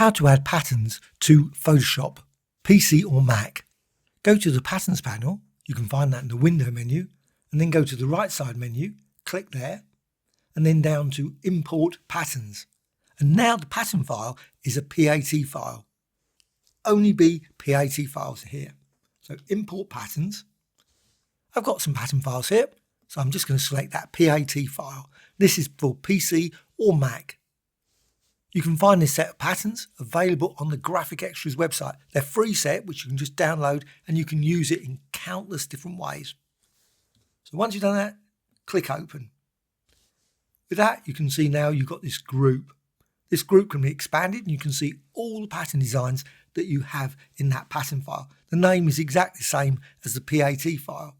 How to add patterns to Photoshop, PC or Mac. Go to the Patterns panel, you can find that in the Window menu, and then go to the right side menu, click there, and then down to Import Patterns. And now the pattern file is a PAT file. Only be PAT files here. So Import Patterns. I've got some pattern files here, so I'm just going to select that PAT file. This is for PC or Mac. You can find this set of patterns available on the Graphicxtras website. They're free set, which you can just download and you can use it in countless different ways. So once you've done that, click Open. With that, you can see now you've got this group. This group can be expanded and you can see all the pattern designs that you have in that pattern file. The name is exactly the same as the PAT file.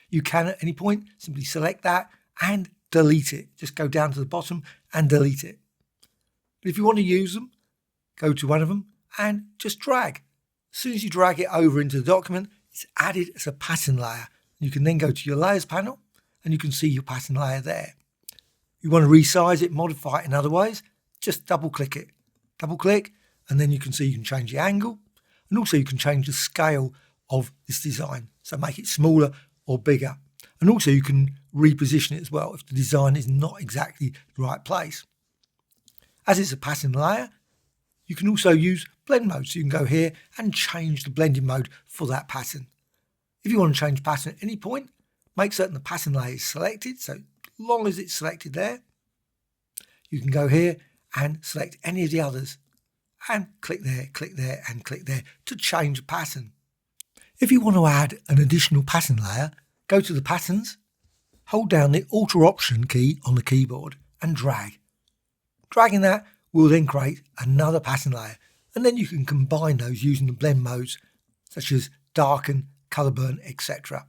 You can at any point simply select that and delete it. Just go down to the bottom and delete it. But if you want to use them, go to one of them and just drag. As soon as you drag it over into the document, it's added as a pattern layer. You can then go to your Layers panel and you can see your pattern layer there. You want to resize it, modify it in other ways, just double click it. Double click and then you can see you can change the angle and also you can change the scale of this design. So make it smaller or bigger. And also you can reposition it as well if the design is not exactly the right place. As it's a pattern layer, you can also use blend mode. So you can go here and change the blending mode for that pattern. If you want to change pattern at any point, make certain the pattern layer is selected. So as long as it's selected there, you can go here and select any of the others and click there and click there to change the pattern. If you want to add an additional pattern layer, go to the patterns, hold down the Alt or Option key on the keyboard and drag. Dragging that will then create another pattern layer and then you can combine those using the blend modes such as darken, colour burn, etc.